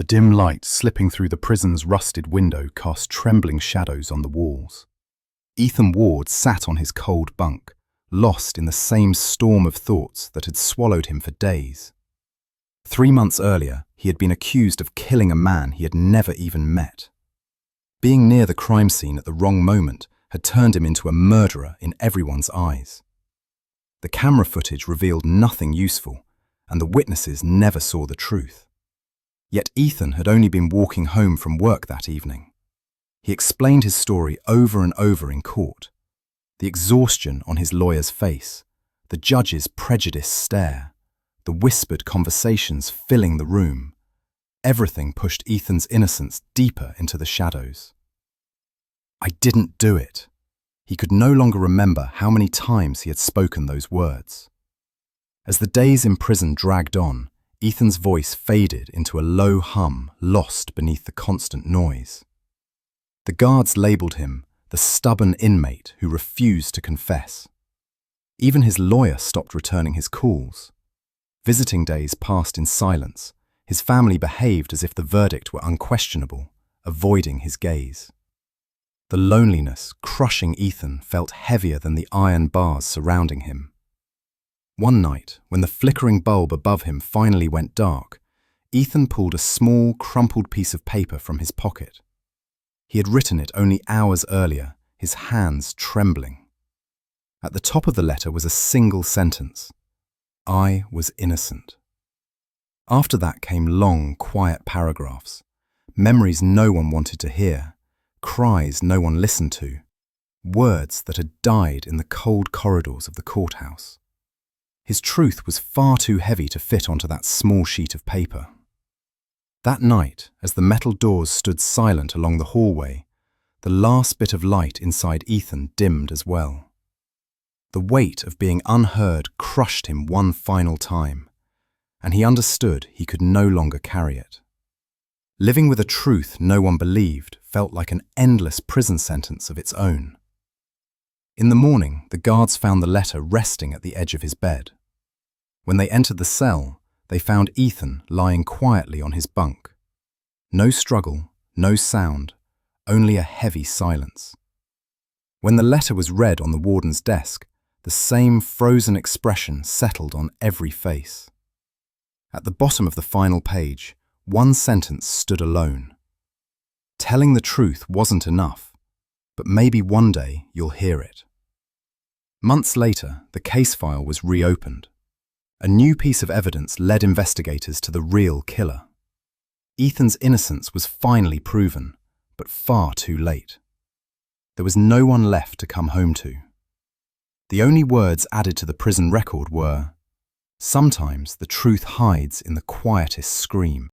dim light slipping through the prison's rusted window cast trembling shadows on the walls. Ethan Ward sat on his cold bunk, lost in the same storm of thoughts that had swallowed him for days. 3 months earlier, he had been accused of killing a man he had never even met. Being near the crime scene at the wrong moment had turned him into a murderer in everyone's eyes. The camera footage revealed nothing useful, and the witnesses never saw the truth. Yet Ethan had only been walking home from work that evening. He explained his story over and over in court. The exhaustion on his lawyer's face, the judge's prejudiced stare, the whispered conversations filling the room. Everything pushed Ethan's innocence deeper into the shadows. "I didn't do it." He could no longer remember how many times he had spoken those words. As the days in prison dragged on, Ethan's voice faded into a low hum lost beneath the constant noise. The guards labelled him the stubborn inmate who refused to confess. Even his lawyer stopped returning his calls. Visiting days passed in silence. His family behaved as if the verdict were unquestionable, avoiding his gaze. The loneliness crushing Ethan felt heavier than the iron bars surrounding him. One night, when the flickering bulb above him finally went dark, Ethan pulled a small, crumpled piece of paper from his pocket. He had written it only hours earlier, his hands trembling. At the top of the letter was a single sentence: "I was innocent." After that came long, quiet paragraphs, memories no one wanted to hear, cries no one listened to, words that had died in the cold corridors of the courthouse. His truth was far too heavy to fit onto that small sheet of paper. That night, as the metal doors stood silent along the hallway, the last bit of light inside Ethan dimmed as well. The weight of being unheard crushed him one final time, and he understood he could no longer carry it. Living with a truth no one believed felt like an endless prison sentence of its own. In the morning, the guards found the letter resting at the edge of his bed. When they entered the cell, they found Ethan lying quietly on his bunk. No struggle, no sound, only a heavy silence. When the letter was read on the warden's desk, the same frozen expression settled on every face. At the bottom of the final page, one sentence stood alone. "Telling the truth wasn't enough, but maybe one day you'll hear it." Months later, the case file was reopened. A new piece of evidence led investigators to the real killer. Ethan's innocence was finally proven, but far too late. There was no one left to come home to. The only words added to the prison record were, "Sometimes the truth hides in the quietest scream."